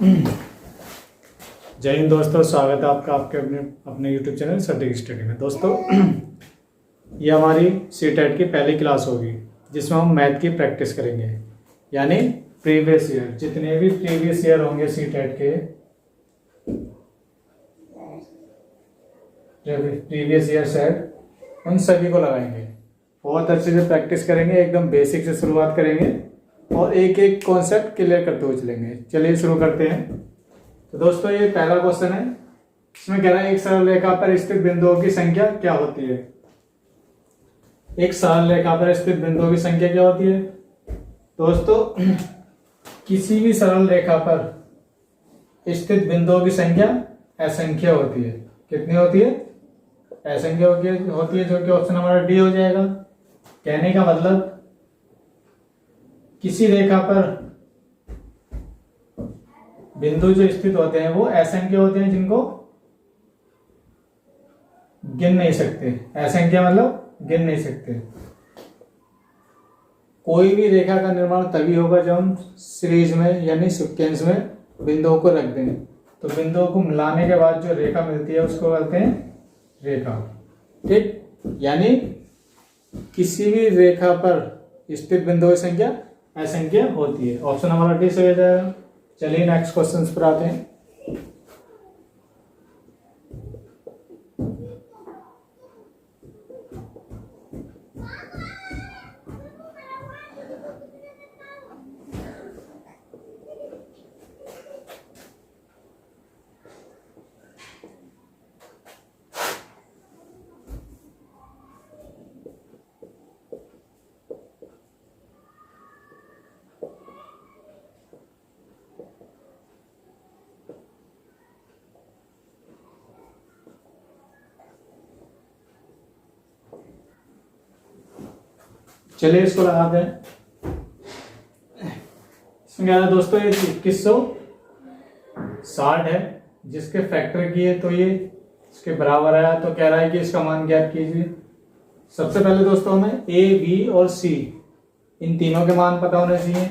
जय हिंद दोस्तों, स्वागत है आपका आपके अपने यूट्यूब चैनल सटीक स्टडी में। दोस्तों ये हमारी सीटेट की पहली क्लास होगी जिसमें हम मैथ की प्रैक्टिस करेंगे, यानी प्रीवियस ईयर जितने भी प्रीवियस ईयर होंगे सीटेट के प्रीवियस ईयर सेट उन सभी को लगाएंगे। बहुत अच्छे से प्रैक्टिस करेंगे, एकदम बेसिक से शुरुआत करेंगे और एक एक कॉन्सेप्ट क्लियर करते हुए चलेंगे। चलिए शुरू करते हैं। तो दोस्तों ये पहला क्वेश्चन है, इसमें कह रहा है एक सरल रेखा पर स्थित बिंदुओं की संख्या क्या होती है। एक सरल रेखा पर स्थित बिंदुओं की संख्या क्या होती है दोस्तों? किसी भी सरल रेखा पर स्थित बिंदुओं की संख्या असंख्य होती है। कितनी होती है? असंख्य होती है, जो कि ऑप्शन हमारा डी हो जाएगा। कहने का मतलब किसी रेखा पर बिंदु जो स्थित होते हैं वो असंख्य होते हैं, जिनको गिन नहीं सकते। असंख्य मतलब गिन नहीं सकते। कोई भी रेखा का निर्माण तभी होगा जब हम सीरीज में यानी सीक्वेंस में बिंदुओं को रख दें। तो बिंदुओं को मिलाने के बाद जो रेखा मिलती है उसको कहते हैं रेखा। ठीक, यानी किसी भी रेखा पर स्थित बिंदुओं की संख्या असंख्य होती है। ऑप्शन हमारा डी सही हो जाएगा। चलिए नेक्स्ट क्वेश्चन पर आते हैं। चलिए इसको लगाते हैं। इसमें क्या है दोस्तों, ये 2160 है, जिसके फैक्टर किए तो ये इसके बराबर आया। तो कह रहा है कि इसका मान ज्ञात कीजिए। सबसे पहले दोस्तों हमें ए, बी और सी इन तीनों के मान पता होने चाहिए।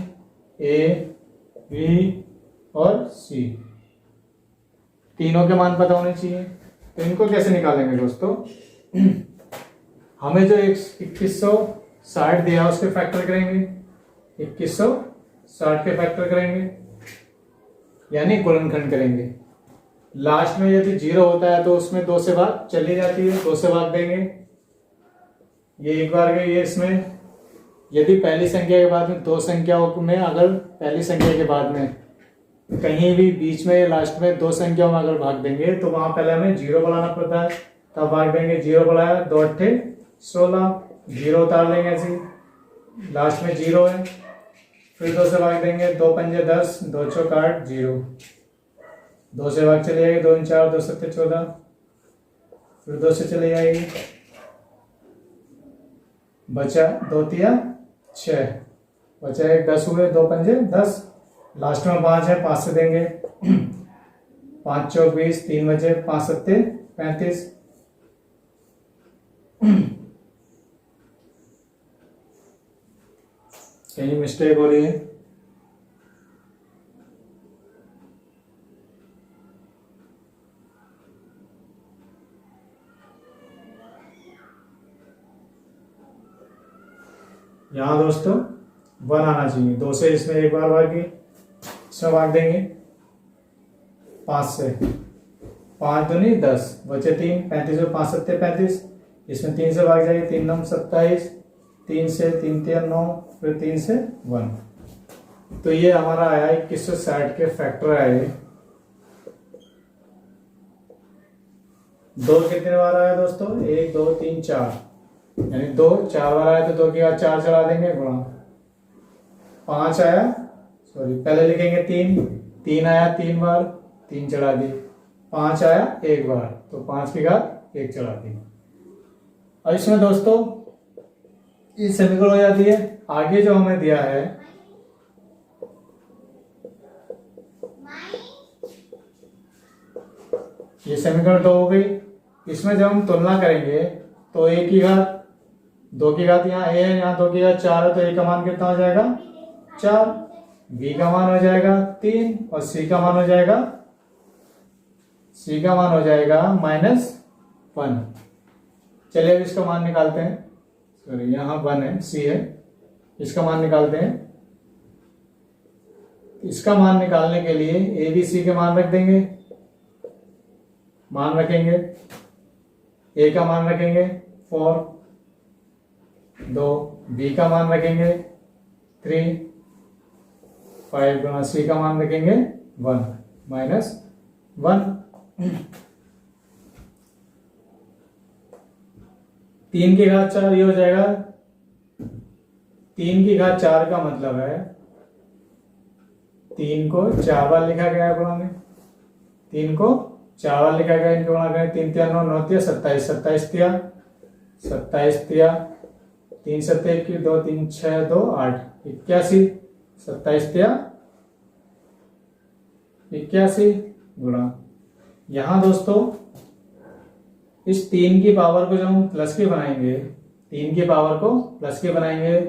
ए, बी और सी तीनों के मान पता होने चाहिए। तो इनको कैसे निकालेंगे दोस्तों? हमें जो 2160 दिया उसके फैक्टर करेंगे, 2160 के फैक्टर करेंगे, यानी गुणनखंड करेंगे। लास्ट में यदि 0 होता है तो उसमें 2 से भाग चली जाती है, 2 से भाग देंगे। ये एक बार गई है। इसमें यदि पहली संख्या के बाद में 2 संख्याओं में अगर पहली संख्या के बाद में कहीं भी बीच में या लास्ट में 2 संख्याओं में अगर भाग देंगे तो वहां पहले हमें 0 बढ़ाना पड़ता है, तब भाग देंगे। 0 बढ़ाया, 2 8 16, 0 उतार लेंगे ऐसे, लास्ट में 0 है। फिर 2 से भाग देंगे, 2 पंजे 10, 2 चौक 8, 0। 2 से भाग चले जाएगी, 2 4, 2 7 14। फिर 2 से चले जाएगी, बचा 2 3 6, बचा 1 10 हुए, 2 पंजे 10, लास्ट में 5 है, 5 से देंगे। 5 चौक 20, 3 बचे, 5 7 35। कहीं मिस्टेक हो रही है? यहां दोस्तों 1 आना चाहिए। 2 से इसमें एक बार भाग गई, इसमें भाग देंगे 5 से, 5 दूनी 10, बचे 3, 35 में 5 7 35। इसमें 3 से भाग जाएगी, 3 9 27, 3 से 3 3 9, फिर 3 से 1। तो ये हमारा आया 2160 के फैक्टर आए। 2 कितने बार आया दोस्तों? 1 2 3 4, यानी 2 4 बार आया तो 2 के बाद 4 चढ़ा देंगे, गुणा 5 आया, सॉरी पहले लिखेंगे 3 आया 3 बार, 3 चढ़ा दी। 5 आया 1 बार, तो 5 के बाद 1 चढ़ा दी। और इसमें दोस्तों ये समीकरण हो जाती है। आगे जो हमें दिया है ये समीकरण 2 हो गई। इसमें जब हम तुलना करेंगे तो 1 की घात 2 की घात यहाँ a है, यहाँ 2 की घात 4 है, तो a का मान कितना हो जाएगा? 4। बी का मान हो जाएगा 3 और सी का मान हो जाएगा -1। चलिए अब इसका मान निकालते हैं। सॉरी, यहाँ 1 है, सी है, इसका मान निकालते हैं। इसका मान निकालने के लिए ए बी सी के मान रख देंगे, मान रखेंगे। ए का मान रखेंगे 4, 2, बी का मान रखेंगे 3, 5 गुना सी का मान रखेंगे 1 -1। 3 की घात 4 ये हो जाएगा। 3 की घात 4 का मतलब है 3 को 4 बार लिखा गया है गुणा में, 3 को 4 बार लिखा गया, इनके गुणा करें। 3 3 9 9 27, 27 तिया 3 7 1 2 3 6 2 8 81, 27 तिया 81 गुणा। यहां दोस्तों इस 3 की पावर को जब हम प्लस के बनाएंगे, 3 की पावर को प्लस के बनाएंगे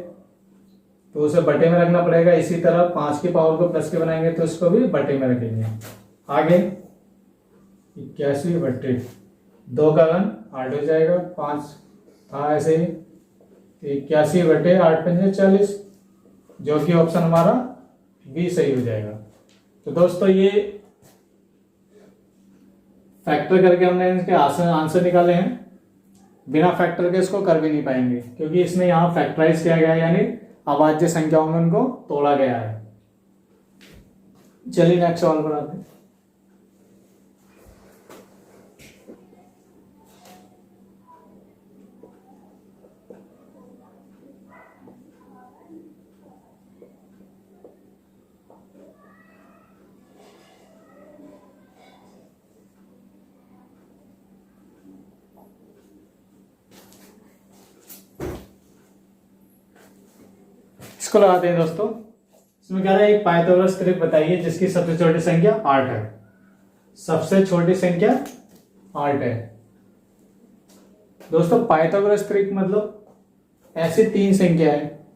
तो उसे बटे में रखना पड़ेगा। इसी तरह 5 की पावर को प्लस के बनाएंगे तो उसको भी बटे में रखेंगे। आगे 81 बटे 2 का घन 8 हो जाएगा, 5 था ऐसे ही, 81 बटे 8 पंजे 40, जो कि ऑप्शन हमारा बी सही हो जाएगा। तो दोस्तों ये फैक्टर करके हमने इसके आंसर निकाले हैं। बिना फैक्टर के इसको कर भी नहीं पाएंगे क्योंकि इसमें यहाँ फैक्टराइज किया गया है, यानी अभाज्य संख्याओं में उनको तोड़ा गया है। चलिए नेक्स्ट सवाल बनाते हैं। इसको लगाते हैं दोस्तों। इसमें कह रहा है एक पाइथागोरस त्रिक बताइए जिसकी सबसे छोटी संख्या 8 है। सबसे छोटी संख्या 8 है। दोस्तों पाइथागोरस त्रिक मतलब ऐसी 3 संख्या है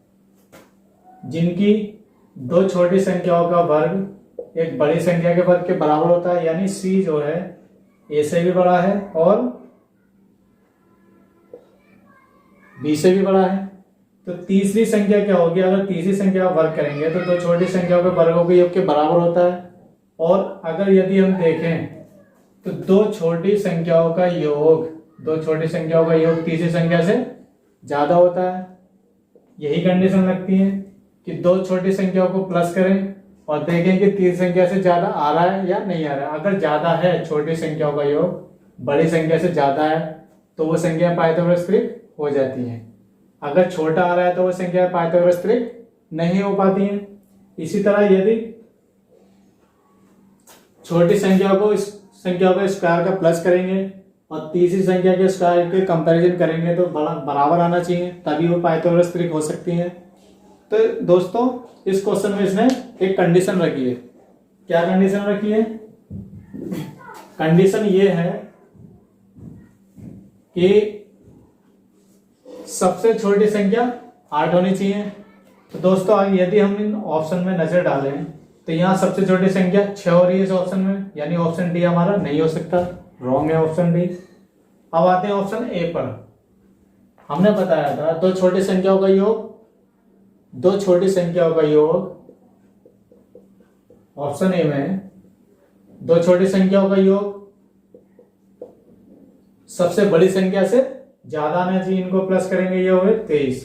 जिनकी 2 छोटी संख्याओं का वर्ग एक बड़ी संख्या के वर्ग के बराबर होता है, यानी सी जो है ए से भी बड़ा है और बी से भी बड़ा है। तो तीसरी संख्या क्या होगी? अगर तीसरी संख्या वर्ग करेंगे तो 2 छोटी संख्याओं के वर्गों के योग के बराबर होता है। और अगर यदि हम देखें तो 2 छोटी संख्याओं का योग तीसरी संख्या से ज्यादा होता है। यही कंडीशन लगती है कि 2 छोटी संख्याओं को प्लस करें और देखें कि तीसरी संख्या से ज्यादा आ रहा है या नहीं आ रहा है। अगर ज्यादा है छोटी संख्याओं का योग बड़ी संख्या से ज्यादा है तो वो संख्या पाइथागोरस त्रिक हो जाती है। अगर छोटा आ रहा है तो वो संख्या पाइथागोरस त्रिक नहीं हो पाती है। इसी तरह यदि छोटी संख्या को स्क्वायर का प्लस करेंगे और तीसरी संख्या के स्क्वायर के कंपैरिजन करेंगे तो बराबर आना चाहिए, तभी वो पाइथागोरस त्रिक हो सकती है। तो दोस्तों इस क्वेश्चन में इसने एक कंडीशन रखी है। क्या कंडीशन रखी है? कंडीशन ये है कि सबसे छोटी संख्या 8 होनी चाहिए। तो दोस्तों यदि हम इन ऑप्शन में नजर डालें तो यहाँ सबसे छोटी संख्या 6 हो रही है इस ऑप्शन में, यानी ऑप्शन डी हमारा नहीं हो सकता, रॉन्ग है ऑप्शन डी। अब आते हैं ऑप्शन ए पर। हमने बताया था 2 छोटी संख्याओं का योग, ऑप्शन ए में 2 छोटी संख्याओं का योग सबसे बड़ी संख्या से ज्यादा आना चाहिए, इनको प्लस करेंगे, ये हुए 23।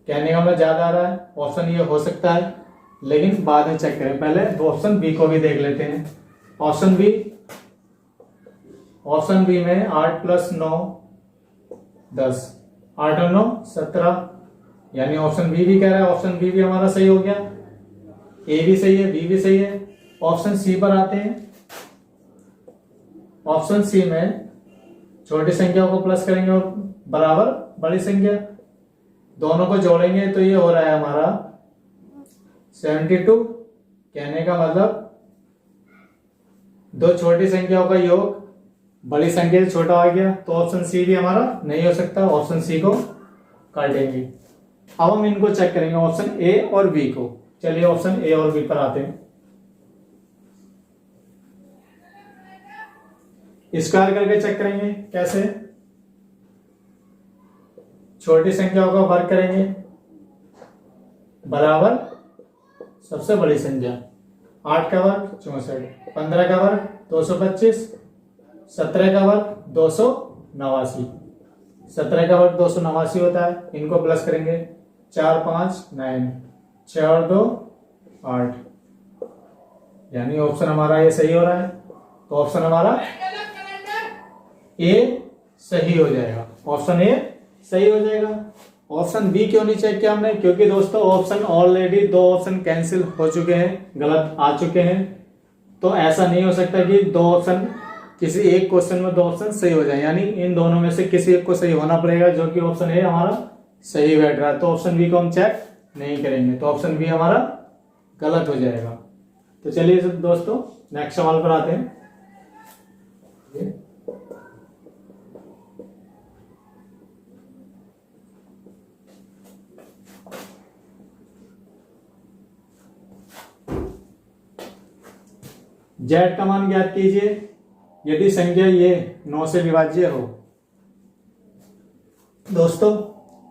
कहने का मतलब ज्यादा आ रहा है, ऑप्शन ये हो सकता है, लेकिन बाद में चेक करें। पहले ऑप्शन बी को भी देख लेते हैं। ऑप्शन बी में 8 + 9 10, 8 और 9 17, यानी ऑप्शन बी भी कह रहा है। ऑप्शन बी भी हमारा सही हो गया। ए भी सही है, बी भी सही है। ऑप्शन सी पर आते हैं। ऑप्शन सी में छोटी संख्या को प्लस करेंगे और बराबर बड़ी संख्या, दोनों को जोड़ेंगे तो ये हो रहा है हमारा 72। कहने का मतलब 2 छोटी संख्याओं का योग बड़ी संख्या से छोटा हो गया, तो ऑप्शन सी भी हमारा नहीं हो सकता। ऑप्शन सी को काटेंगे। अब हम इनको चेक करेंगे, ऑप्शन ए और बी को। चलिए ऑप्शन ए और बी पर आते हैं। स्क्वायर करके चेक करेंगे कैसे, छोटी संख्याओं का वर्ग करेंगे बराबर सबसे बड़ी संख्या। 8 का वर्ग 64, 15 का वर्ग 225, 17 का वर्ग 289, 17 का वर्ग 289 होता है। इनको प्लस करेंगे, 4 5 9, 6 और 2 8, यानी ऑप्शन हमारा ये सही हो रहा है। तो ऑप्शन हमारा ए सही हो जाएगा, ऑप्शन ए सही हो जाएगा। ऑप्शन बी क्यों नहीं चेक किया हमने, क्योंकि दोस्तों ऑप्शन ऑलरेडी 2 ऑप्शन कैंसिल हो चुके हैं, गलत आ चुके हैं। तो ऐसा नहीं हो सकता कि 2 ऑप्शन, किसी एक क्वेश्चन में 2 ऑप्शन सही हो जाए, यानी इन दोनों में से किसी एक को सही होना पड़ेगा, जो कि ऑप्शन ए हमारा सही बैठ रहा है। तो ऑप्शन बी को हम चेक नहीं करेंगे, तो ऑप्शन बी हमारा गलत हो जाएगा। तो चलिए दोस्तों नेक्स्ट सवाल पर आते हैं। जेड का मान ज्ञात कीजिए यदि संख्या ये 9 से विभाज्य हो। दोस्तों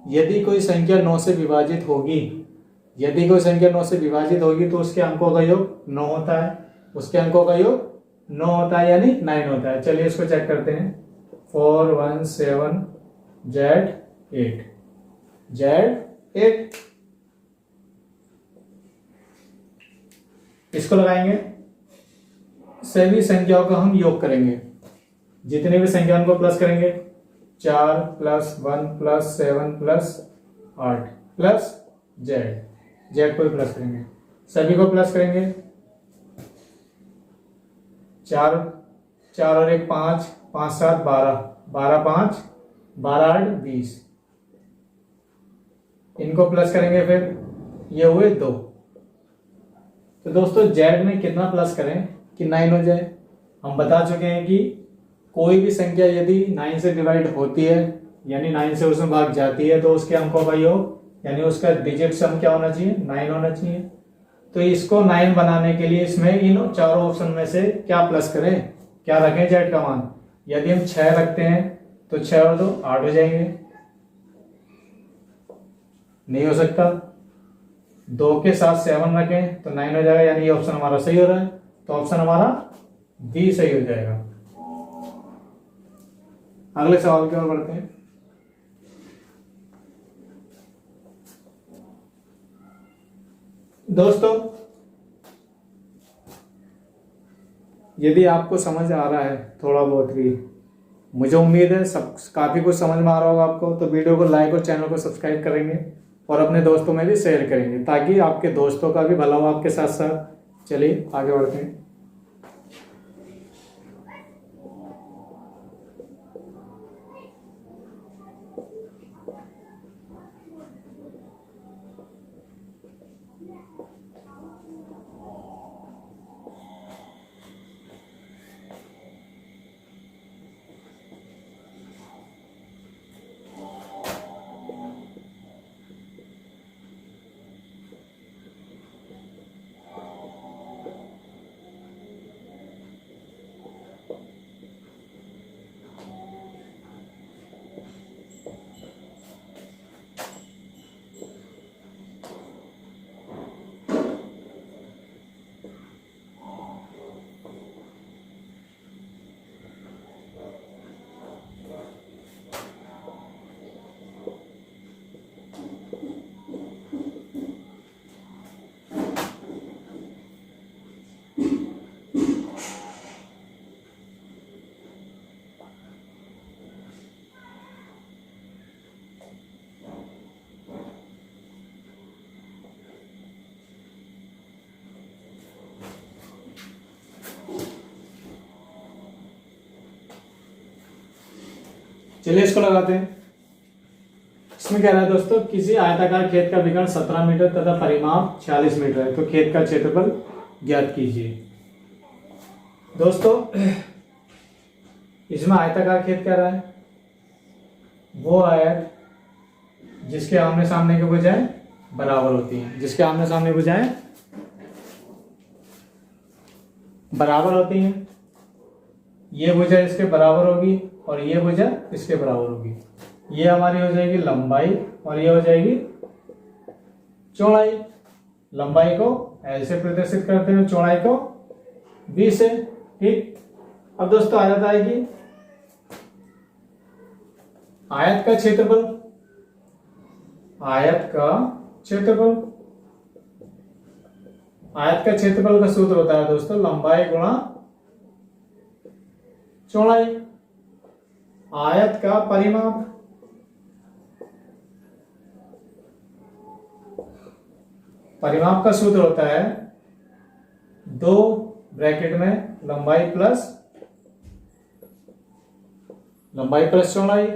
यदि कोई संख्या 9 से विभाजित होगी, यदि कोई संख्या 9 से विभाजित होगी तो उसके अंकों का योग 9 होता है, उसके अंकों का योग 9 होता है, यानी 9 होता है। चलिए इसको चेक करते हैं। 4 1 7 जेड 8, जेड 8, इसको लगाएंगे, सभी संख्याओं का हम योग करेंगे, जितने भी संख्या उनको प्लस करेंगे। 4 + 1 + 7 + 8 प्लस जेड, जेड को भी प्लस करेंगे, सभी को प्लस करेंगे। 4 4 और 1 5, 5 7 12, 12 5 12 8 20, इनको प्लस करेंगे, फिर ये हुए 2। तो दोस्तों जेड में कितना प्लस करें कि 9 हो जाए। हम बता चुके हैं कि कोई भी संख्या यदि 9 से डिवाइड होती है, यानी 9 से उसमें भाग जाती है, तो उसके अंकों का योग यानी उसका डिजिट सम क्या होना चाहिए, 9 होना चाहिए। तो इसको 9 बनाने के लिए इसमें इन चारों ऑप्शन में से क्या प्लस करें, क्या रखें जेड का मान। यदि हम 6 रखते हैं तो 6 और 2 8 हो जाएंगे, नहीं हो सकता। 2 के साथ 7 रखें तो 9 हो जाएगा, यानी ये ऑप्शन हमारा सही हो रहा है। तो ऑप्शन हमारा बी सही हो जाएगा। अगले सवाल की ओर बढ़ते हैं। दोस्तों यदि आपको समझ आ रहा है थोड़ा बहुत भी, मुझे उम्मीद है सब काफी कुछ समझ में आ रहा होगा आपको, तो वीडियो को लाइक और चैनल को सब्सक्राइब करेंगे और अपने दोस्तों में भी शेयर करेंगे, ताकि आपके दोस्तों का भी भला हो आपके साथ साथ। चलिए आगे बढ़ते हैं। चलिए इसको लगाते हैं। इसमें कह रहा है दोस्तों, किसी आयताकार खेत का विकर्ण 17 मीटर तथा परिमाप 46 मीटर है, तो खेत का क्षेत्रफल ज्ञात कीजिए। दोस्तों इसमें आयताकार खेत कह रहा है, वो आयत जिसके आमने सामने के बजाय बराबर होती हैं, जिसके आमने सामने भुजाएं बराबर होती हैं। ये भुजा इसके बराबर होगी और ये भुजा इसके बराबर होगी। ये हमारी हो जाएगी लंबाई और ये हो जाएगी चौड़ाई। लंबाई को L से प्रदर्शित करते हैं, चौड़ाई को B से। ठीक, अब दोस्तों आ जाता है कि आयत का क्षेत्रफल। आयत का क्षेत्रफल, आयत का क्षेत्रफल का सूत्र होता है दोस्तों लंबाई गुणा चौड़ाई। आयत का परिमाप, परिमाप का सूत्र होता है 2 ब्रैकेट में लंबाई प्लस चौड़ाई।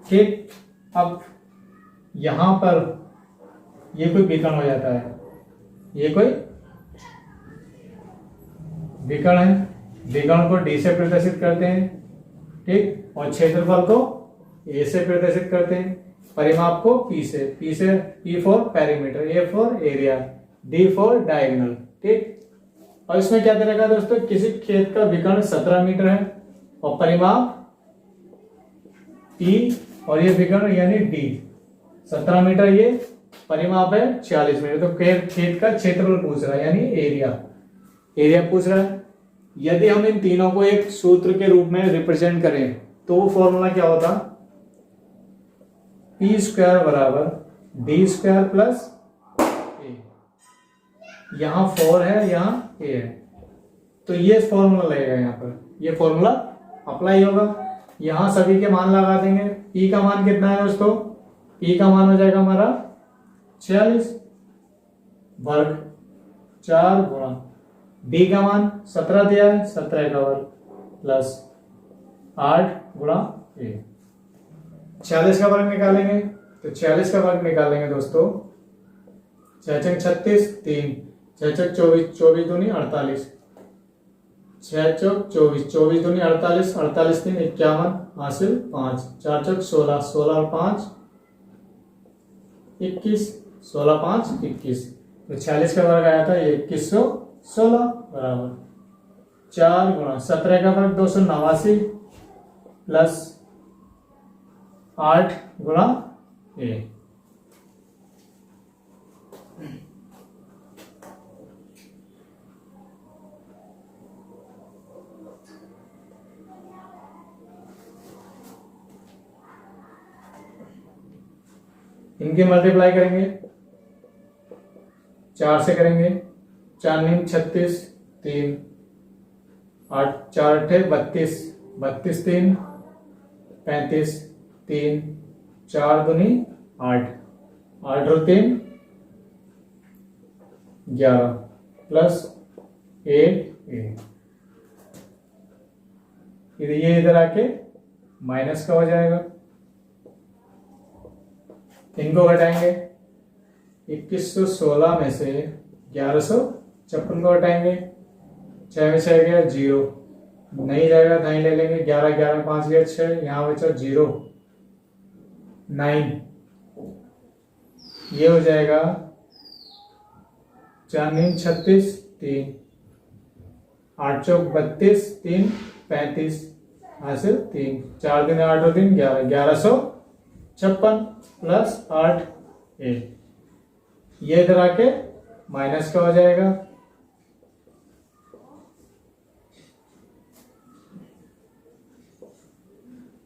ठीक, अब यहां पर ये कोई विकर्ण हो जाता है, ये कोई विकर्ण है। विकर्ण को D से प्रदर्शित करते हैं। ठीक, और क्षेत्रफल को A से प्रदर्शित करते हैं, परिमाप को P से। P for perimeter, A for area, D for diagonal. ठीक, और इसमें क्या दे रखा है दोस्तों, किसी खेत का विकर्ण 17 मीटर है और परिमाप P और ये विकर्ण यानी D 17 मीटर, ये परिमाप है 46 मीटर। तो खेत का क्षेत्रफल पूछ रहा है यानी एरिया पूछ रहा है। यदि हम इन तीनों को एक सूत्र के रूप में रिप्रेजेंट करें तो वो फॉर्मूला क्या होता, P स्क्वायर बराबर D स्क्वायर प्लस A। यहां 4 है, यहां A है, तो ये फॉर्मूला लगेगा। यहां पर ये फॉर्मूला अप्लाई होगा। यहां सभी के मान लगा देंगे। P का मान कितना है दोस्तों, P का मान हो जाएगा हमारा 46 वर्ग 4 गुणा D का मान 17 दिया है, 17 का वर्ग प्लस 8 गुणा A। 46 का वर्ग निकालेंगे तो 46 का वर्ग निकालेंगे दोस्तों 6 36 3 6 24 24 दूनी 48 6 24 24 दूनी 48 48 3 51 हासिल 5 4 16 16 और 5 21 16 5 21। तो 46 का वर्ग आया था 2116 बराबर 4 गुणा 17 का वर्ग 289 प्लस 8 गुणा A। इनके मल्टीप्लाई करेंगे, 4 से करेंगे, 4 9 36 3 8 4 8 32 32 3 35 3 4 दूनी 8 8 और 3 11 प्लस 8 ये इधर आके माइनस का हो जाएगा। इनको घटाएंगे, 2116 में से 1156 को घटाएंगे, 6 में 6 गया 0, नहीं जाएगा दाई ले लेंगे, 11 11 5 गया 6, यहाँ बचा 0 9, ये हो जाएगा 4 9 36 3 8 चौक 32 3 35 हासिल 3 4 दिन 8 और 3 11 1156 प्लस 8 8, ये इधर आके माइनस का हो जाएगा।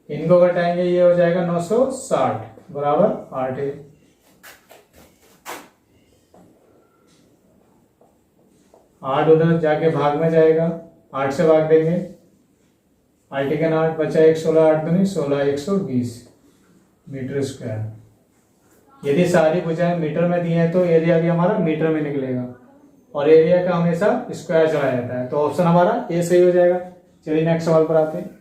इनको घटाएंगे, ये हो जाएगा 960 बराबर 8 है। आठ उधर जाके भाग में जाएगा, 8 से भाग देंगे, 8 के 8 बचा 1 16 8 दूनी 16 120 मीटर स्क्वायर। यदि सारी भुजाएं मीटर में दी हैं तो एरिया भी हमारा मीटर में निकलेगा और एरिया का हमेशा स्क्वायर चढ़ाया जाता है, तो ऑप्शन हमारा ए सही हो जाएगा। चलिए नेक्स्ट सवाल पर आते हैं।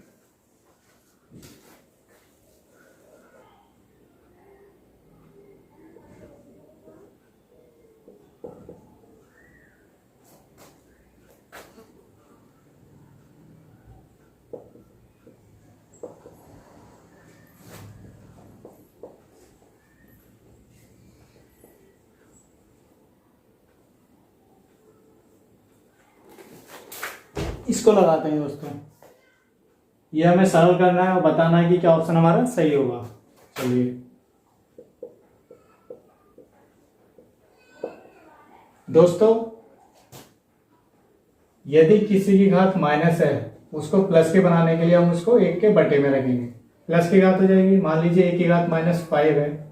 इसको लगाते हैं दोस्तों, ये हमें सरल करना है और बताना है कि क्या ऑप्शन हमारा सही होगा। चलिए दोस्तों, यदि किसी की घात माइनस है उसको प्लस के बनाने के लिए हम उसको 1 के बटे में रखेंगे। प्लस की घात हो जाएगी, मान लीजिए 1 की घात -5 है,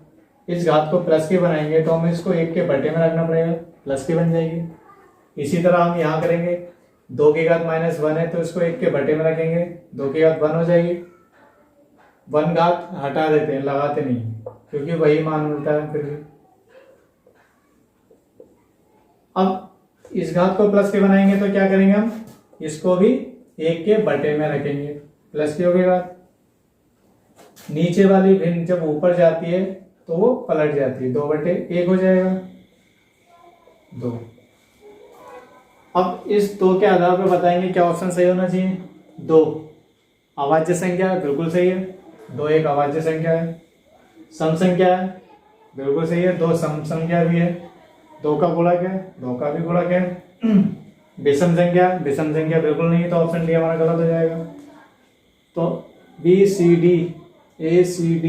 इस घात को प्लस के बनाएंगे तो हमें इसको 1 के बटे में रखना पड़ेगा, प्लस की बन जाएगी। इसी तरह हम यहाँ करेंगे, 2 की घात -1 है तो इसको 1 के बटे में रखेंगे, 2 की घात 1 हो जाएगी। 1 घात हटा देते हैं, लगाते नहीं क्योंकि वही मान मिलता है फिर भी। अब इस घात को प्लस के बनाएंगे तो क्या करेंगे, हम इसको भी 1 के बटे में रखेंगे, प्लस की होगी घात। नीचे वाली भिन्न जब ऊपर जाती है तो वो पलट जाती है, 2/1 हो जाएगा 2। अब इस 2 के आधार पर बताएंगे क्या ऑप्शन सही होना चाहिए। 2 अभाज्य संख्या है, बिल्कुल सही है। 2 एक अभाज्य संख्या है। सम संख्या है, बिल्कुल सही है। 2 सम संख्या भी है, 2 का गुणक है, 2 का भी गुणक है। विषम संख्या, विषम संख्या बिल्कुल नहीं है तो ऑप्शन डी हमारा गलत हो जाएगा। तो BCD ACD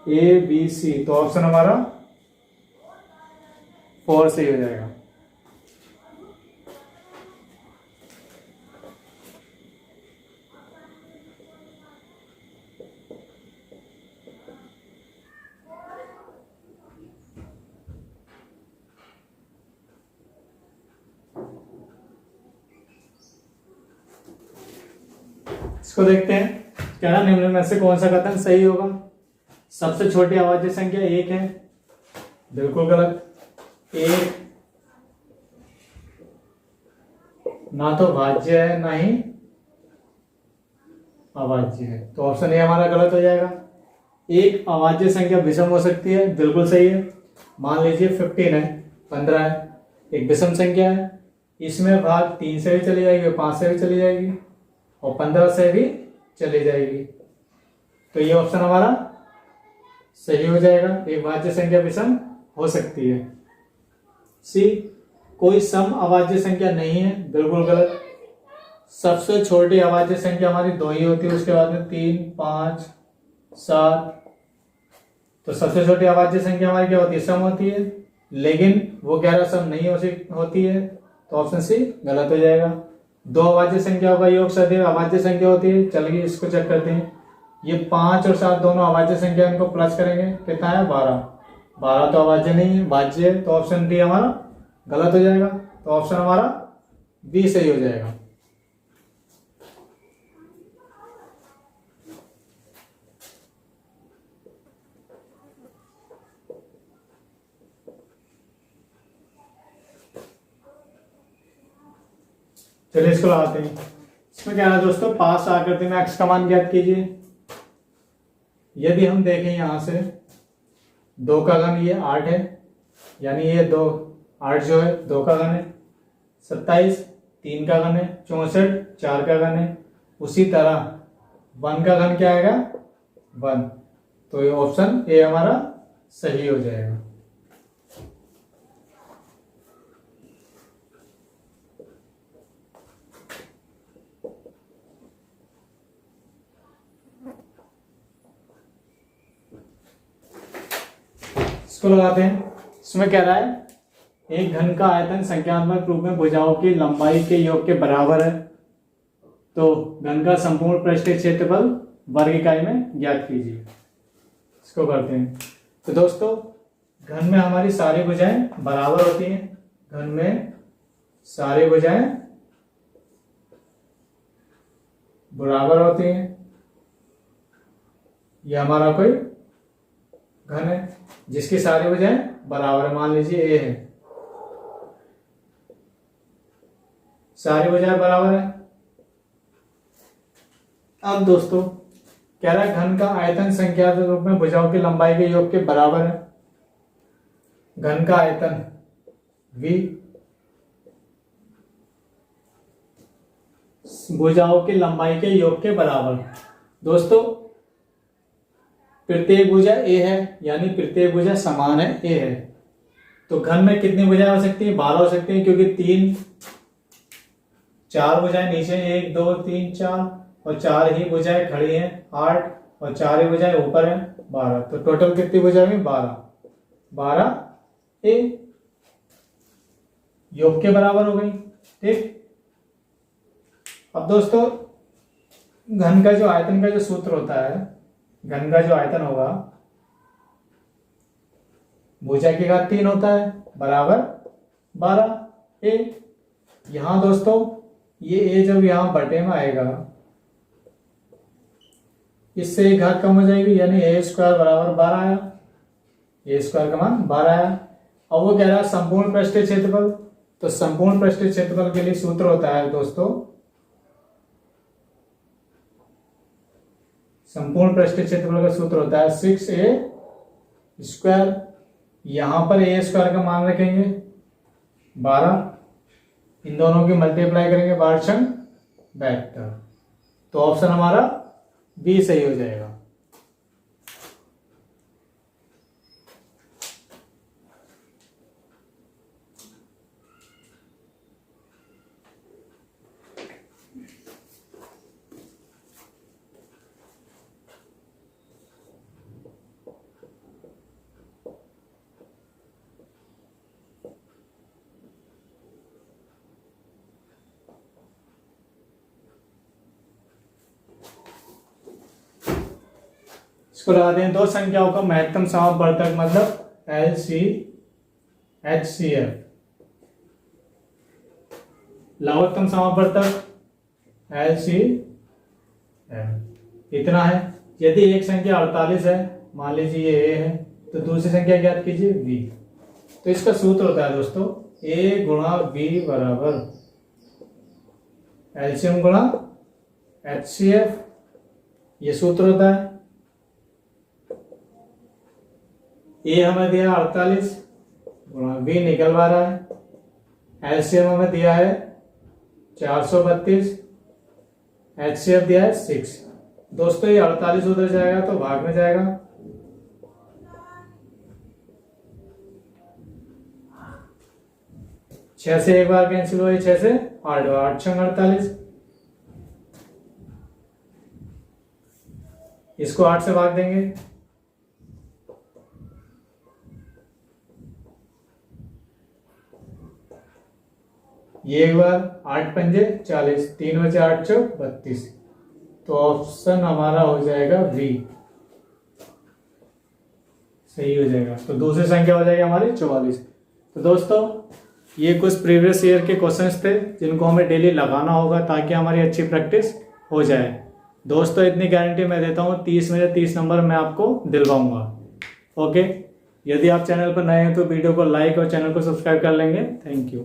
ABC, तो ऑप्शन हमारा 4 सही हो जाएगा। इसको देखते हैं, क्या ना निम्न में से कौन सा कथन सही होगा। सबसे छोटी अभाज्य संख्या 1 है, बिल्कुल गलत। 1 ना तो भाज्य है ना ही अभाज्य है, तो ऑप्शन ए हमारा गलत हो जाएगा। 1 अभाज्य संख्या विषम हो सकती है, बिल्कुल सही है। मान लीजिए 15 है, 15 है, एक विषम संख्या है, इसमें भाग 3 से भी चली जाएगी, 5 से भी चली जाएगी और 15 से भी चली जाएगी, तो ये ऑप्शन हमारा सही हो जाएगा। एक भाज्य संख्या विषम हो सकती है। सी, कोई सम अभाज्य संख्या नहीं है, बिल्कुल गलत। सबसे छोटी अभाज्य संख्या हमारी 2 ही होती है, उसके बाद में 3, 5, 7, तो सबसे छोटी अभाज्य संख्या हमारी क्या होती है, सम होती है, लेकिन वो 11 सम नहीं होती है, तो ऑप्शन सी गलत हो जाएगा। 2 अभाज्य संख्याओं का योग सदैव अभाज्य संख्या होती है। चलिए इसको चेक करते हैं। ये 5 और 7 दोनों अभाज्य संख्या, इनको प्लस करेंगे, कितना है 12। 12 तो अभाज्य नहीं है, भाज्य है, तो ऑप्शन डी हमारा गलत हो जाएगा। तो ऑप्शन हमारा बी सही हो जाएगा। चलिए इसको लगाते हैं। इसमें क्या है दोस्तों, पास आकृति में x का मान ज्ञात कीजिए। यदि हम देखें यहां से 2 का घन ये 8 है, यानी ये 2 8 जो है 2 का घन है। 27 3 का घन है। 64 4 का घन है। उसी तरह 1 का घन क्या आएगा 1, तो ये ऑप्शन ए हमारा सही हो जाएगा। इसको लगाते हैं। इसमें कह रहा है एक घन का आयतन संख्यात्मक रूप में भुजाओं की लंबाई के योग के बराबर है, तो घन का संपूर्ण पृष्ठीय क्षेत्रफल वर्ग इकाई में ज्ञात कीजिए। इसको करते हैं। तो दोस्तों घन में हमारी सारी भुजाएं बराबर होती हैं। घन में सारी भुजाएं बराबर होती हैं। यह हमारा कोई घन है जिसकी सारी भुजाएं बराबर है। मान लीजिए ए है, सारी भुजाएं बराबर है। अब दोस्तों कह रहा है घन का आयतन संख्यात्मक रूप में भुजाओं की लंबाई के योग के बराबर है। घन का आयतन v भुजाओं की लंबाई के योग के बराबर। दोस्तों प्रत्येक भुजा ए है, यानी प्रत्येक भुजा समान है, ए है, तो घन में कितनी भुजाएं हो सकती है 12 हो सकती है, क्योंकि 3 4 भुजाएं नीचे 1 2 3 4 और 4 ही भुजाएं खड़ी हैं 8 और 4 ही भुजाएं ऊपर हैं 12। तो टोटल कितनी भुजाएं हुई 12 ए योग के बराबर हो गई। ठीक। अब दोस्तों घन का जो आयतन का जो सूत्र होता है, घन का जो आयतन होगा भुजा की घात 3 होता है बराबर 12 ए। यहां दोस्तों ये ए जब यहां बटे में आएगा इससे एक घात कम हो जाएगी, यानी ए स्क्वायर बराबर 12 आया, ए स्क्वायर का मान 12 आया। अब वो कह रहा है संपूर्ण पृष्ठीय क्षेत्रफल, तो संपूर्ण पृष्ठीय क्षेत्रफल के लिए सूत्र होता है दोस्तों, संपूर्ण पृष्ठीय क्षेत्रफल का सूत्र होता है 6a स्क्वायर। यहां पर ए स्क्वायर का मान रखेंगे 12, इन दोनों की मल्टीप्लाई करेंगे बारछंग 72, तो ऑप्शन हमारा बी सही हो जाएगा। इसको लगा दें दो संख्याओं का महत्तम समापवर्तक मतलब LCHCF, लघुत्तम समापवर्तक LCM इतना है। यदि एक संख्या 48 है, मान लीजिए ये A है, तो दूसरी संख्या ज्ञात कीजिए B। तो इसका सूत्र होता है दोस्तों A गुणा B बराबर LCM गुणा HCF, ये सूत्र होता है। ए हमें दिया 48 गुणा बी निकलवा रहा है, एलसीएम हमें दिया है 432, एचसीएफ दिया है 6। दोस्तों ये 48 उधर जाएगा तो भाग में जाएगा, छह से एक बार कैंसिल हुआ, 6 से 8 बार 8 छंग 48, इसको 8 से भाग देंगे, ये एक बार 8 पंजे 40, 3 बचे 8 चौक 32, तो ऑप्शन हमारा हो जाएगा बी, सही हो जाएगा। तो दूसरी संख्या हो जाएगी हमारी 44। तो दोस्तों ये कुछ प्रीवियस ईयर के क्वेश्चंस थे जिनको हमें डेली लगाना होगा ताकि हमारी अच्छी प्रैक्टिस हो जाए। दोस्तों इतनी गारंटी मैं देता हूँ 30 में से 30 नंबर मैं आपको दिलवाऊंगा। ओके, यदि आप चैनल पर नए हैं तो वीडियो को लाइक और चैनल को सब्सक्राइब कर लेंगे। Thank you.